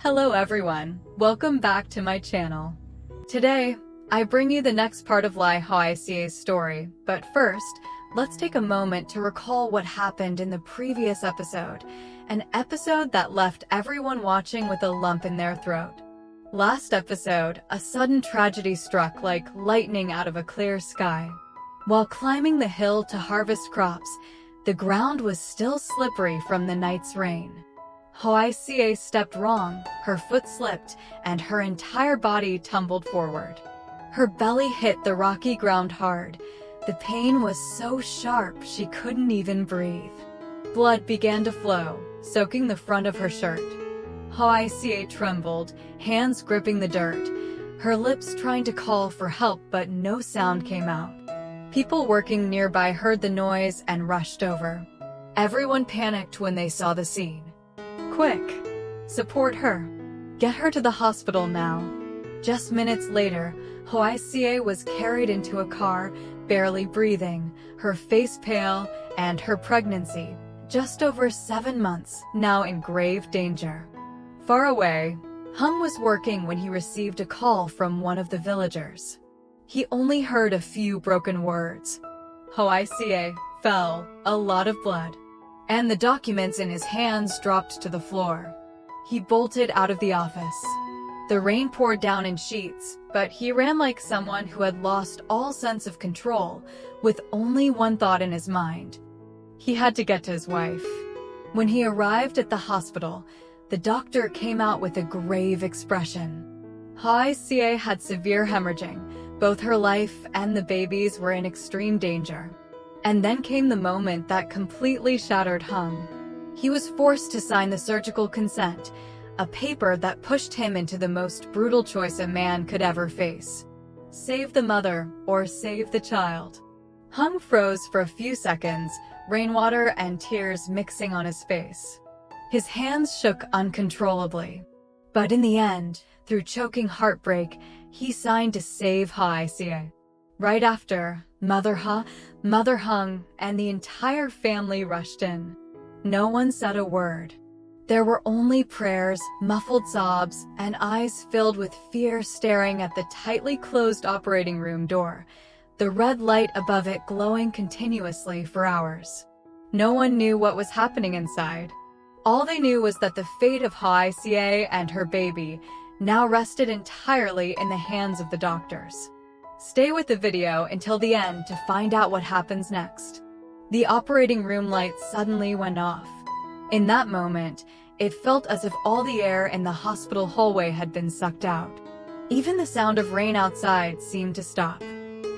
Hello everyone, welcome back to my channel. Today, I bring you the next part of Ly Hoai Ca's story, but first, let's take a moment to recall what happened in the previous episode, an episode that left everyone watching with a lump in their throat. Last episode, a sudden tragedy struck like lightning out of a clear sky. While climbing the hill to harvest crops, the ground was still slippery from the night's rain. Hoai Ca stepped wrong, her foot slipped, and her entire body tumbled forward. Her belly hit the rocky ground hard. The pain was so sharp she couldn't even breathe. Blood began to flow, soaking the front of her shirt. Hoai Ca trembled, hands gripping the dirt, her lips trying to call for help but no sound came out. People working nearby heard the noise and rushed over. Everyone panicked when they saw the scene. Quick! Support her! Get her to the hospital now. Just minutes later, Hoai Ca was carried into a car, barely breathing, her face pale, and her pregnancy, just over 7 months, now in grave danger. Far away, Hùng was working when he received a call from one of the villagers. He only heard a few broken words. Hoai Ca fell, a lot of blood. And the documents in his hands dropped to the floor. He bolted out of the office. The rain poured down in sheets, but he ran like someone who had lost all sense of control, with only one thought in his mind. He had to get to his wife. When he arrived at the hospital, the doctor came out with a grave expression. Hoai Ca had severe hemorrhaging. Both her life and the baby's were in extreme danger. And then came the moment that completely shattered Hùng. He was forced to sign the surgical consent, a paper that pushed him into the most brutal choice a man could ever face. Save the mother or save the child. Hùng froze for a few seconds, rainwater and tears mixing on his face. His hands shook uncontrollably. But in the end, through choking heartbreak, he signed to save Hoai Ca. Right after, Mother Hùng, and the entire family rushed in. No one said a word. There were only prayers, muffled sobs, and eyes filled with fear staring at the tightly closed operating room door, the red light above it glowing continuously for hours. No one knew what was happening inside. All they knew was that the fate of Hoai Ca and her baby now rested entirely in the hands of the doctors. Stay with the video until the end to find out what happens next. The operating room lights suddenly went off. In that moment, it felt as if all the air in the hospital hallway had been sucked out. Even the sound of rain outside seemed to stop.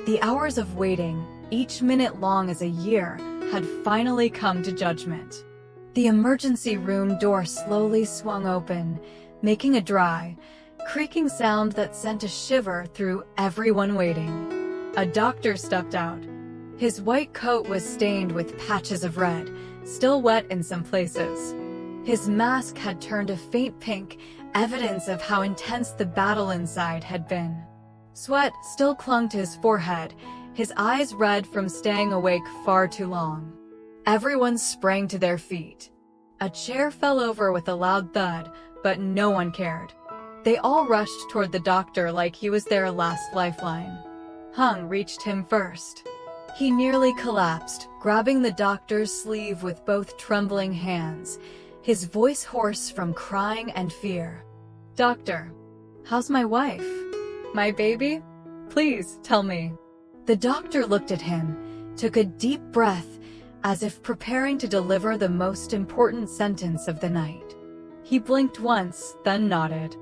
The hours of waiting, each minute long as a year, had finally come to judgment. The emergency room door slowly swung open, making a dry, creaking sound that sent a shiver through everyone waiting. A doctor stepped out. His white coat was stained with patches of red, still wet in some places. His mask had turned a faint pink, evidence of how intense the battle inside had been. Sweat still clung to his forehead, his eyes red from staying awake far too long. Everyone sprang to their feet. A chair fell over with a loud thud, but no one cared. They all rushed toward the doctor like he was their last lifeline. Hùng reached him first. He nearly collapsed, grabbing the doctor's sleeve with both trembling hands, his voice hoarse from crying and fear. "Doctor, how's my wife? My baby? Please, tell me." The doctor looked at him, took a deep breath, as if preparing to deliver the most important sentence of the night. He blinked once, then nodded.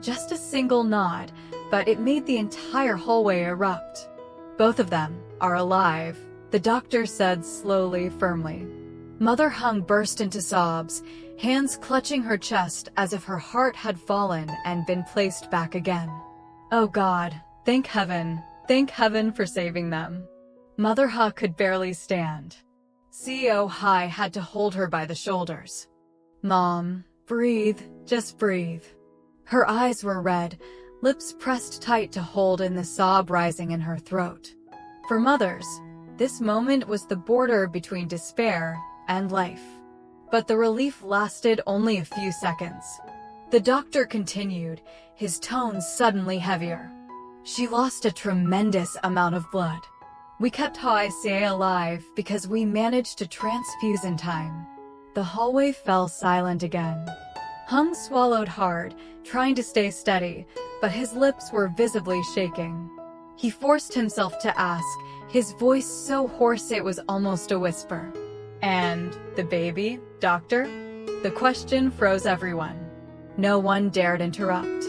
Just a single nod, but it made the entire hallway erupt. "Both of them are alive," the doctor said slowly, firmly. Mother Hùng burst into sobs, hands clutching her chest as if her heart had fallen and been placed back again. "Oh God, thank heaven for saving them." Mother Hùng could barely stand. CEO Hai had to hold her by the shoulders. "Mom, breathe, just breathe." Her eyes were red, lips pressed tight to hold in the sob rising in her throat. For mothers, this moment was the border between despair and life. But the relief lasted only a few seconds. The doctor continued, his tone suddenly heavier. She lost a tremendous amount of blood. We kept Hoai Ca alive because we managed to transfuse in time. The hallway fell silent again. Hung swallowed hard, trying to stay steady, but his lips were visibly shaking. He forced himself to ask, his voice so hoarse it was almost a whisper. "And the baby, doctor?" The question froze everyone. No one dared interrupt.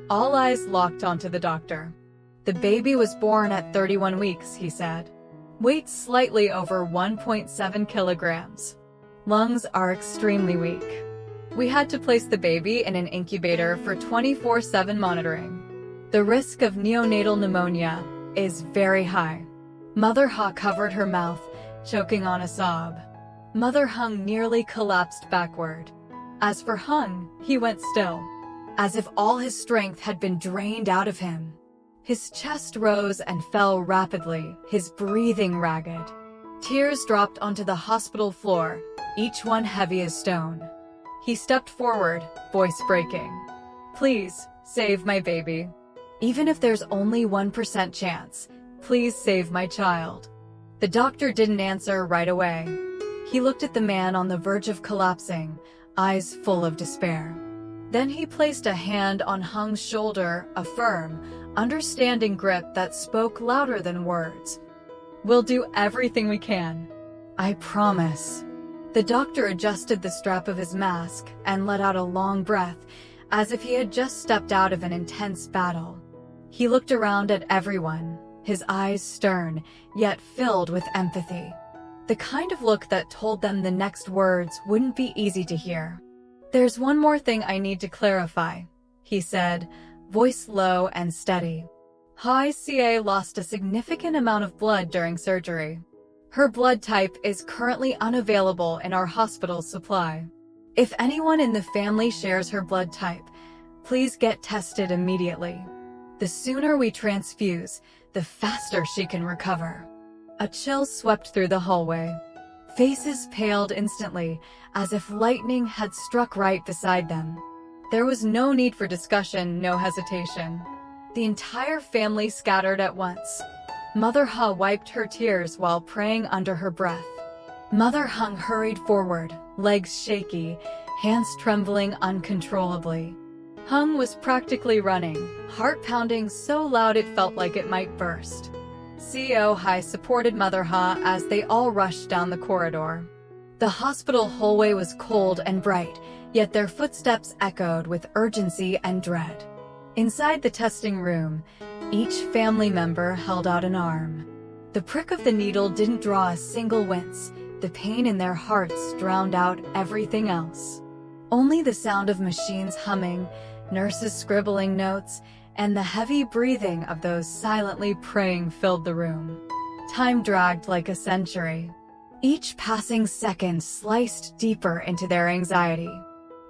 All eyes locked onto the doctor. "The baby was born at 31 weeks, he said. Weight slightly over 1.7 kilograms. Lungs are extremely weak. We had to place the baby in an incubator for 24/7 monitoring. The risk of neonatal pneumonia is very high." Mother Ha covered her mouth, choking on a sob. Mother Hung nearly collapsed backward. As for Hung, he went still, as if all his strength had been drained out of him. His chest rose and fell rapidly, his breathing ragged. Tears dropped onto the hospital floor, each one heavy as stone. He stepped forward, voice breaking. "Please, save my baby. Even if there's only 1% chance, please save my child." The doctor didn't answer right away. He looked at the man on the verge of collapsing, eyes full of despair. Then he placed a hand on Hung's shoulder, a firm, understanding grip that spoke louder than words. "We'll do everything we can. I promise." The doctor adjusted the strap of his mask and let out a long breath, as if he had just stepped out of an intense battle. He looked around at everyone, his eyes stern, yet filled with empathy. The kind of look that told them the next words wouldn't be easy to hear. "There's one more thing I need to clarify," he said, voice low and steady. Hoai Ca lost a significant amount of blood during surgery. Her blood type is currently unavailable in our hospital's supply. If anyone in the family shares her blood type, please get tested immediately. The sooner we transfuse, the faster she can recover. A chill swept through the hallway. Faces paled instantly, as if lightning had struck right beside them. There was no need for discussion, no hesitation. The entire family scattered at once. Mother Ha wiped her tears while praying under her breath. Mother Hung hurried forward, legs shaky, hands trembling uncontrollably. Hung was practically running, heart pounding so loud it felt like it might burst. Co Hai supported Mother Ha as they all rushed down the corridor. The hospital hallway was cold and bright, yet their footsteps echoed with urgency and dread. Inside the testing room, each family member held out an arm. The prick of the needle didn't draw a single wince. The pain in their hearts drowned out everything else. Only the sound of machines humming, nurses scribbling notes, and the heavy breathing of those silently praying filled the room. Time dragged like a century. Each passing second sliced deeper into their anxiety.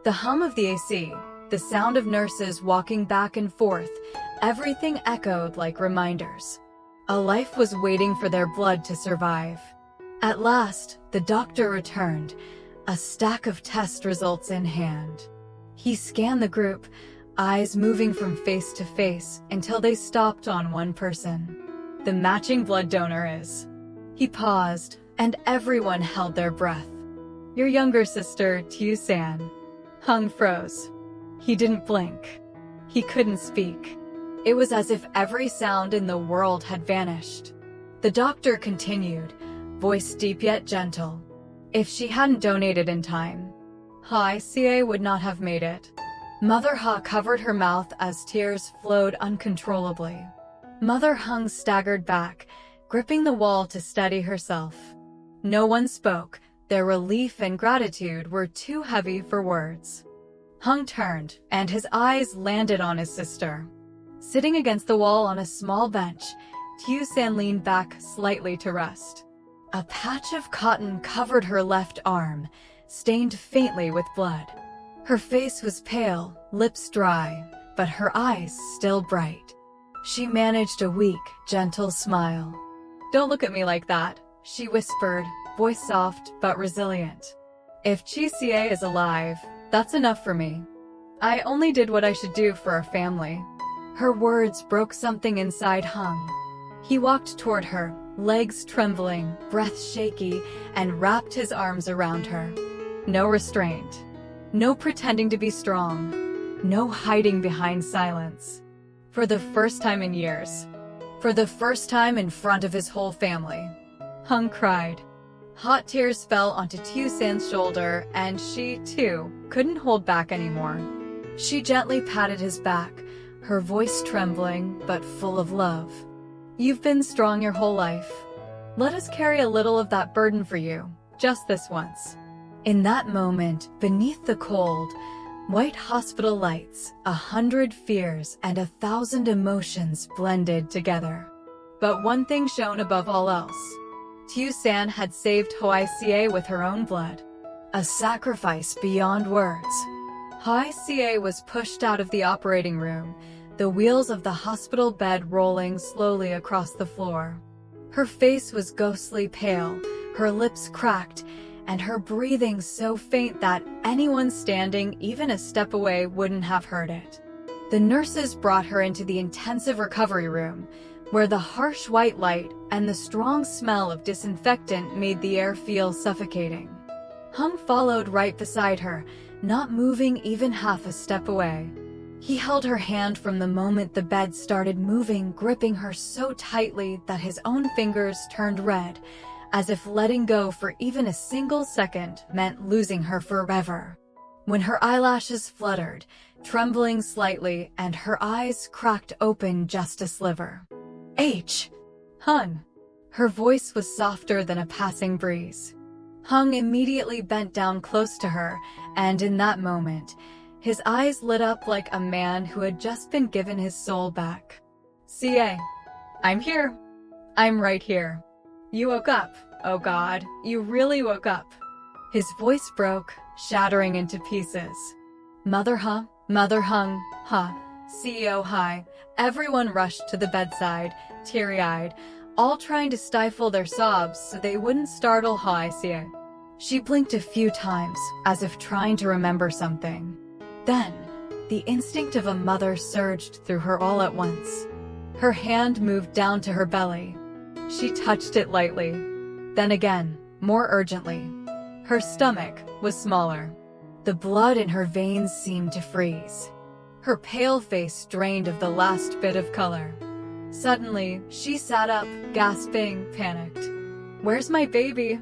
The hum of the AC, the sound of nurses walking back and forth, everything echoed like reminders. A life was waiting for their blood to survive. At last, the doctor returned, a stack of test results in hand. He scanned the group, eyes moving from face to face until they stopped on one person. "The matching blood donor is." He paused, and everyone held their breath. "Your younger sister, Tiu-san." Hung froze. He didn't blink. He couldn't speak. It was as if every sound in the world had vanished. The doctor continued, voice deep yet gentle. "If she hadn't donated in time, Hoai Ca would not have made it." Mother Ha covered her mouth as tears flowed uncontrollably. Mother Hung staggered back, gripping the wall to steady herself. No one spoke. Their relief and gratitude were too heavy for words. Hung turned, and his eyes landed on his sister. Sitting against the wall on a small bench, Tiu-san leaned back slightly to rest. A patch of cotton covered her left arm, stained faintly with blood. Her face was pale, lips dry, but her eyes still bright. She managed a weak, gentle smile. "Don't look at me like that," she whispered, voice soft but resilient. "If Chi Ca is alive, that's enough for me." I only did what I should do for our family." Her words broke something inside Hung. He walked toward her, legs trembling, breath shaky, and wrapped his arms around her. No restraint. No pretending to be strong. No hiding behind silence. For the first time in years. For the first time in front of his whole family. Hung cried. Hot tears fell onto Tiu San's shoulder, and she, too, couldn't hold back anymore. She gently patted his back, her voice trembling but full of love. "You've been strong your whole life. Let us carry a little of that burden for you, just this once." In that moment, beneath the cold, white hospital lights, 100 fears and 1,000 emotions blended together. But one thing shone above all else. Tiu San had saved Hoai Ca with her own blood. A sacrifice beyond words. Hoai Ca was pushed out of the operating room, the wheels of the hospital bed rolling slowly across the floor. Her face was ghostly pale, her lips cracked, and her breathing so faint that anyone standing even a step away wouldn't have heard it. The nurses brought her into the intensive recovery room, where the harsh white light and the strong smell of disinfectant made the air feel suffocating. Hung followed right beside her, not moving even half a step away. He held her hand from the moment the bed started moving, gripping her so tightly that his own fingers turned red, as if letting go for even a single second meant losing her forever. When her eyelashes fluttered, trembling slightly, and her eyes cracked open just a sliver. Hung. Her voice was softer than a passing breeze. Hung immediately bent down close to her, and in that moment, his eyes lit up like a man who had just been given his soul back. "Ca, I'm here. I'm right here. You woke up. Oh God, you really woke up." His voice broke, shattering into pieces. Mother Hung, CEO Hai. Everyone rushed to the bedside, teary-eyed, all trying to stifle their sobs so they wouldn't startle Hoai Ca. She blinked a few times, as if trying to remember something. Then, the instinct of a mother surged through her all at once. Her hand moved down to her belly. She touched it lightly. Then again, more urgently. Her stomach was smaller. The blood in her veins seemed to freeze. Her pale face drained of the last bit of color. Suddenly, she sat up, gasping, panicked. "Where's my baby?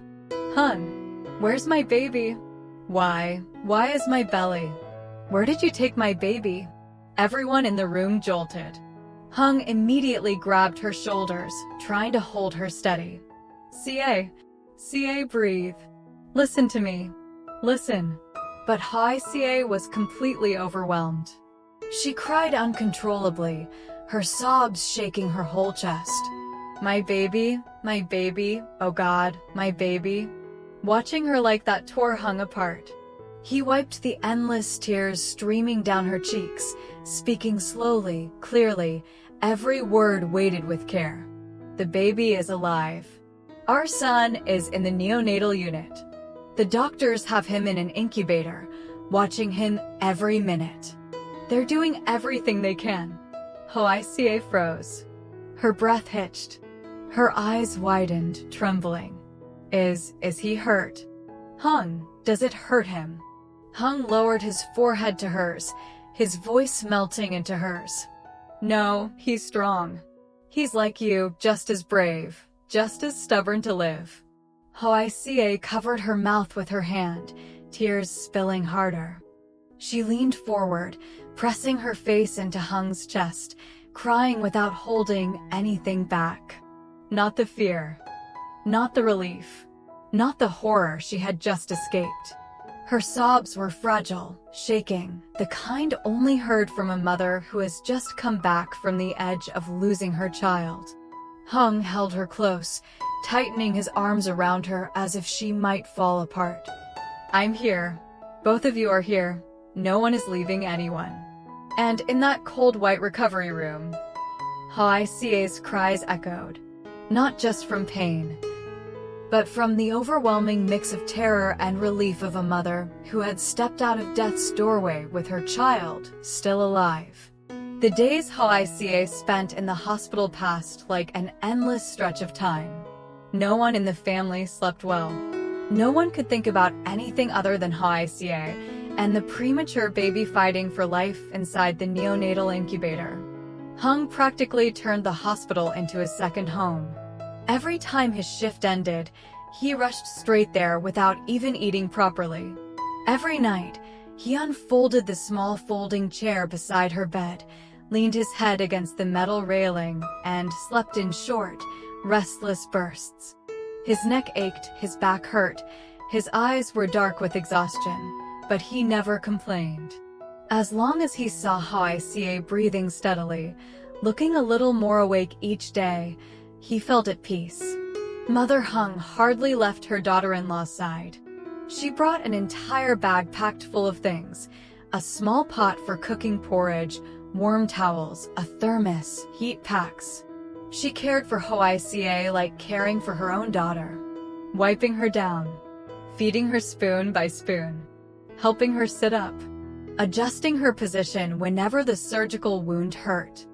Hung, where's my baby? Why is my belly? Where did you take my baby?" Everyone in the room jolted. Hung immediately grabbed her shoulders, trying to hold her steady. Ca, breathe. Listen to me. Listen." But Hoai Ca was completely overwhelmed. She cried uncontrollably, her sobs shaking her whole chest. My baby, oh God, my baby." Watching her like that tore Hung apart. He wiped the endless tears streaming down her cheeks, speaking slowly, clearly, every word weighted with care. "The baby is alive. Our son is in the neonatal unit. The doctors have him in an incubator, watching him every minute. They're doing everything they can." Hoai Ca froze. Her breath hitched. Her eyes widened, trembling. Is he hurt? Hung, does it hurt him?" Hung lowered his forehead to hers, his voice melting into hers. "No, he's strong. He's like you, just as brave, just as stubborn to live." Hoai Ca covered her mouth with her hand, tears spilling harder. She leaned forward, pressing her face into Hung's chest, crying without holding anything back. Not the fear. Not the relief. Not the horror she had just escaped. Her sobs were fragile, shaking, the kind only heard from a mother who has just come back from the edge of losing her child. Hung held her close, tightening his arms around her as if she might fall apart. "I'm here. Both of you are here. No one is leaving anyone." And in that cold white recovery room, Hoai Ca's cries echoed, not just from pain, but from the overwhelming mix of terror and relief of a mother who had stepped out of death's doorway with her child still alive. The days Hoai Ca spent in the hospital passed like an endless stretch of time. No one in the family slept well. No one could think about anything other than Hoai Ca and the premature baby fighting for life inside the neonatal incubator. Hùng practically turned the hospital into his second home. Every time his shift ended, he rushed straight there without even eating properly. Every night, he unfolded the small folding chair beside her bed, leaned his head against the metal railing, and slept in short, restless bursts. His neck ached, his back hurt, his eyes were dark with exhaustion, but he never complained. As long as he saw Hoai Ca breathing steadily, looking a little more awake each day, he felt at peace. Mother Hùng hardly left her daughter-in-law's side. She brought an entire bag packed full of things: a small pot for cooking porridge, warm towels, a thermos, heat packs. She cared for Hoai Ca like caring for her own daughter, wiping her down, feeding her spoon by spoon, helping her sit up, adjusting her position whenever the surgical wound hurt.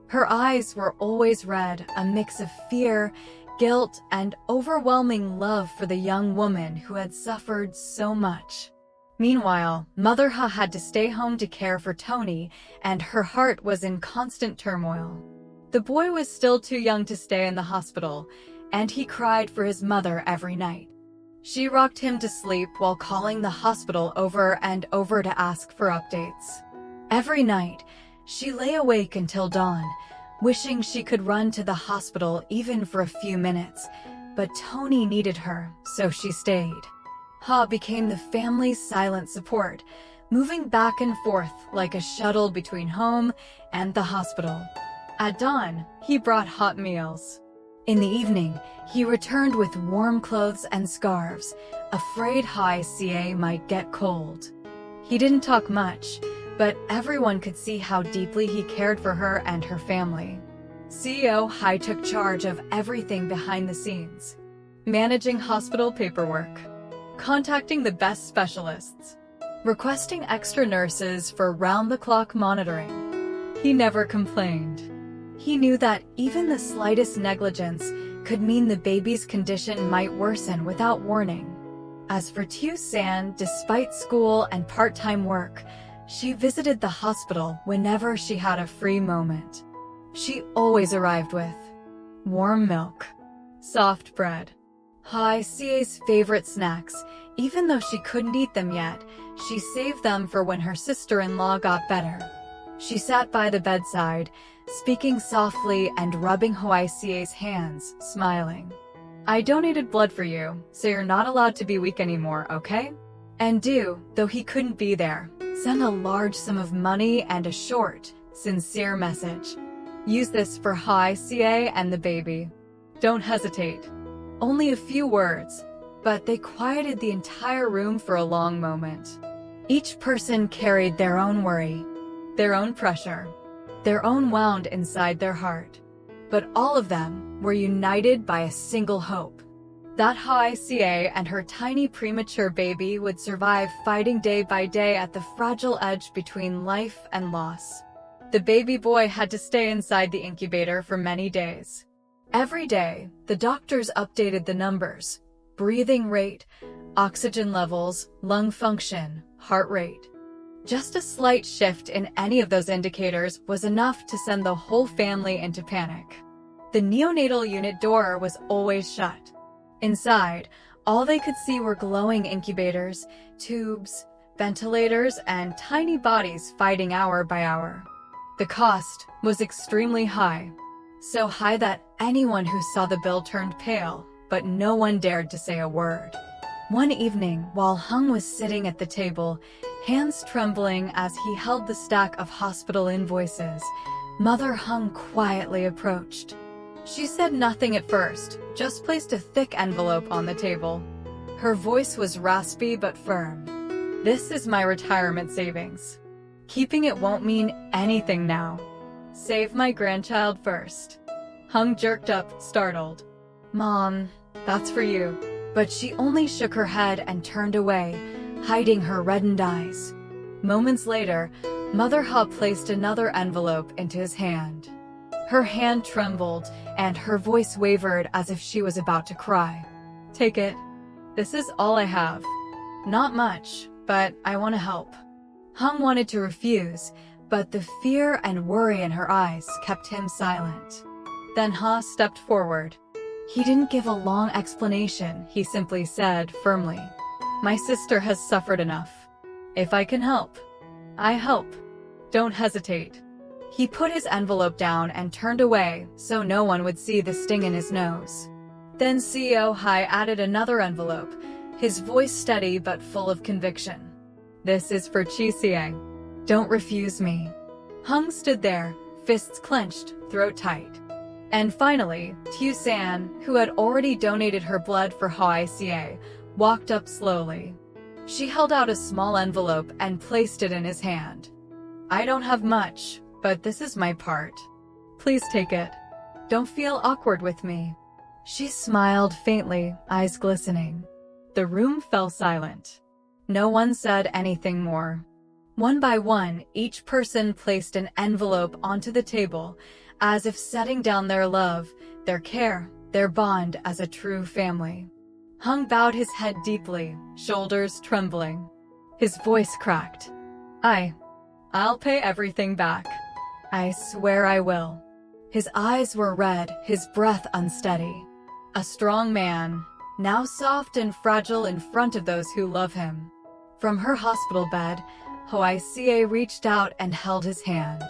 Her eyes were always red, a mix of fear, guilt, and overwhelming love for the young woman who had suffered so much. Meanwhile, Mother Ha had to stay home to care for Tony, and her heart was in constant turmoil. The boy was still too young to stay in the hospital, and he cried for his mother every night. She rocked him to sleep while calling the hospital over and over to ask for updates. Every night, she lay awake until dawn, wishing she could run to the hospital even for a few minutes, but Tony needed her, so she stayed. Ha became the family's silent support, moving back and forth like a shuttle between home and the hospital. At dawn, he brought hot meals. In the evening, he returned with warm clothes and scarves, afraid Hoai Ca might get cold. He didn't talk much, but everyone could see how deeply he cared for her and her family. CEO Hai took charge of everything behind the scenes, managing hospital paperwork, contacting the best specialists, requesting extra nurses for round-the-clock monitoring. He never complained. He knew that even the slightest negligence could mean the baby's condition might worsen without warning. As for Tiu San, despite school and part-time work, she visited the hospital whenever she had a free moment. She always arrived with warm milk, soft bread, Hoai Ca's favorite snacks. Even though she couldn't eat them yet, she saved them for when her sister-in-law got better. She sat by the bedside, speaking softly and rubbing Hoai Ca's hands, smiling. "I donated blood for you, so you're not allowed to be weak anymore, okay? And though he couldn't be there, send a large sum of money and a short, sincere message. Use this for Hoai Ca and the baby. Don't hesitate." Only a few words, but they quieted the entire room for a long moment. Each person carried their own worry, their own pressure, their own wound inside their heart. But all of them were united by a single hope: that Hoai Ca and her tiny premature baby would survive, fighting day by day at the fragile edge between life and loss. The baby boy had to stay inside the incubator for many days. Every day, the doctors updated the numbers: breathing rate, oxygen levels, lung function, heart rate. Just a slight shift in any of those indicators was enough to send the whole family into panic. The neonatal unit door was always shut. Inside, all they could see were glowing incubators, tubes, ventilators, and tiny bodies fighting hour by hour. The cost was extremely high, so high that anyone who saw the bill turned pale, but no one dared to say a word. One evening, while Hùng was sitting at the table, hands trembling as he held the stack of hospital invoices, Mother Hùng quietly approached. She said nothing at first, just placed a thick envelope on the table. Her voice was raspy but firm. "This is my retirement savings. Keeping it won't mean anything now. Save my grandchild first." Hùng jerked up, startled. "Mom, that's for you." but she only shook her head and turned away, hiding her reddened eyes. Moments later, Mother Ha placed another envelope into his hand. Her hand trembled, and her voice wavered as if she was about to cry. "Take it. This is all I have. Not much, but I want to help." Hung wanted to refuse, but the fear and worry in her eyes kept him silent. Then Ha stepped forward. He didn't give a long explanation, he simply said firmly, "My sister has suffered enough. If I can help, I help. Don't hesitate." He put his envelope down and turned away so no one would see the sting in his nose. Then CEO Hai added another envelope, his voice steady but full of conviction. "This is for Chi Siang. Don't refuse me." Hung stood there, fists clenched, throat tight. And finally, Tiu San, who had already donated her blood for Hoai Ca, walked up slowly. She held out a small envelope and placed it in his hand. "I don't have much, but this is my part. Please take it. Don't feel awkward with me." She smiled faintly, eyes glistening. The room fell silent. No one said anything more. One by one, each person placed an envelope onto the table, as if setting down their love, their care, their bond as a true family. Hung bowed his head deeply, shoulders trembling. His voice cracked. I'll pay everything back. I swear I will." His eyes were red, his breath unsteady. A strong man, now soft and fragile in front of those who love him. From her hospital bed, Hoai Ca reached out and held his hand.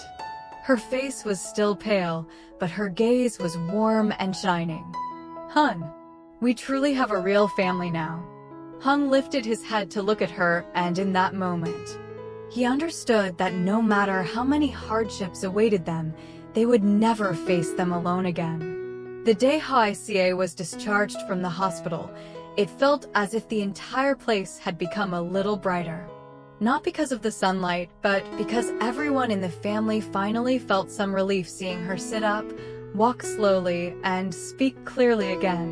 Her face was still pale, but her gaze was warm and shining. "Hun, we truly have a real family now." Hung lifted his head to look at her, and in that moment, he understood that no matter how many hardships awaited them, they would never face them alone again. The day Hoai Ca was discharged from the hospital, it felt as if the entire place had become a little brighter. Not because of the sunlight, but because everyone in the family finally felt some relief seeing her sit up, walk slowly, and speak clearly again.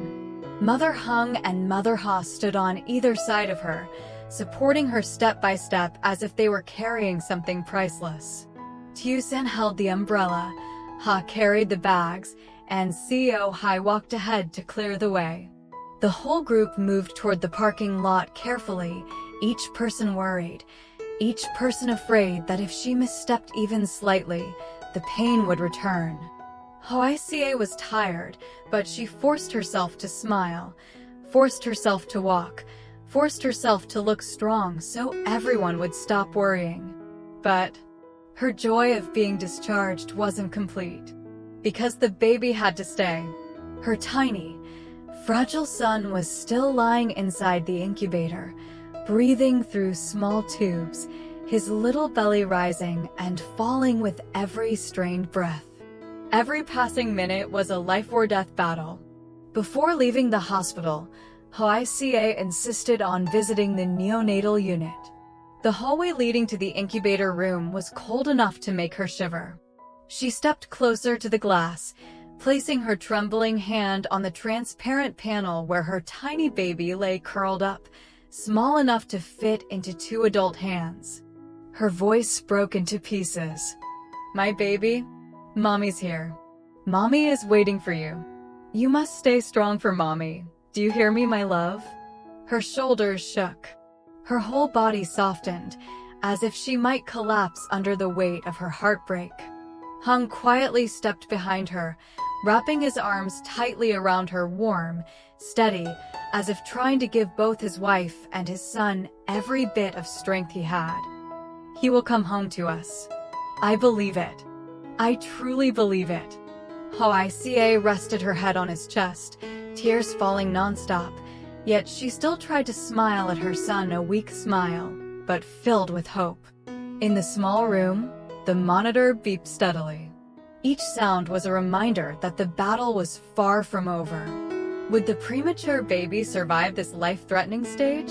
Mother Hung and Mother Ha stood on either side of her, supporting her step by step as if they were carrying something priceless. Tiu San held the umbrella, Ha carried the bags, and CEO Hai walked ahead to clear the way. The whole group moved toward the parking lot carefully, each person worried, each person afraid that if she misstepped even slightly, the pain would return. Hoai Ca was tired, but she forced herself to smile, forced herself to walk, forced herself to look strong so everyone would stop worrying. But her joy of being discharged wasn't complete, because the baby had to stay. Her tiny, fragile son was still lying inside the incubator, breathing through small tubes, his little belly rising and falling with every strained breath. Every passing minute was a life-or-death battle. Before leaving the hospital, Hoai Ca insisted on visiting the neonatal unit. The hallway leading to the incubator room was cold enough to make her shiver. She stepped closer to the glass, placing her trembling hand on the transparent panel where her tiny baby lay curled up, small enough to fit into two adult hands. Her voice broke into pieces. "My baby, Mommy's here. Mommy is waiting for you. You must stay strong for Mommy. Do you hear me, my love?" Her shoulders shook. Her whole body softened, as if she might collapse under the weight of her heartbreak. Hung quietly stepped behind her, wrapping his arms tightly around her, warm, steady, as if trying to give both his wife and his son every bit of strength he had. "He will come home to us. I believe it. I truly believe it." Hoai Ca rested her head on his chest, tears falling nonstop, yet she still tried to smile at her son, a weak smile, but filled with hope. In the small room, the monitor beeped steadily. Each sound was a reminder that the battle was far from over. Would the premature baby survive this life-threatening stage?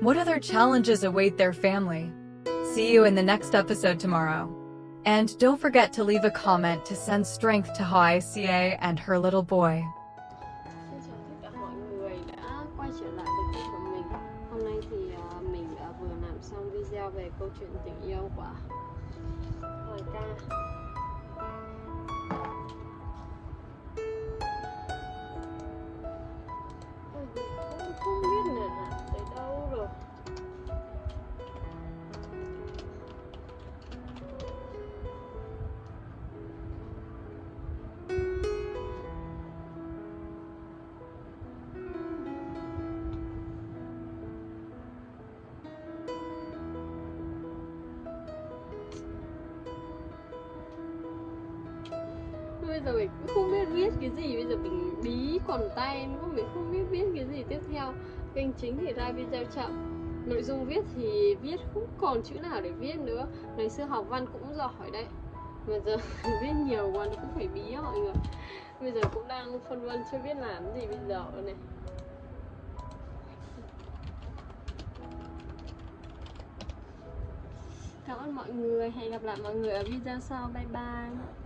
What other challenges await their family? See you in the next episode tomorrow. And don't forget to leave a comment to send strength to Hoai Ca and her little boy. Xin chào tất cả mọi người đã quay trở lại chuyện tình yêu của Hoài Ca. Không biết là tới đâu rồi. Bây giờ mình cũng không biết viết cái gì, bây giờ mình bí còn tay nữa, mình không biết viết cái gì tiếp theo. Kênh chính thì ra video chậm, nội dung viết thì viết không còn chữ nào để viết nữa. Ngày xưa học văn cũng giỏi đấy, mà giờ viết nhiều quá nó cũng phải bí á mọi người. Bây giờ cũng đang phân vân chưa biết làm gì bây giờ này. Cảm ơn mọi người, hẹn gặp lại mọi người ở video sau, bye bye.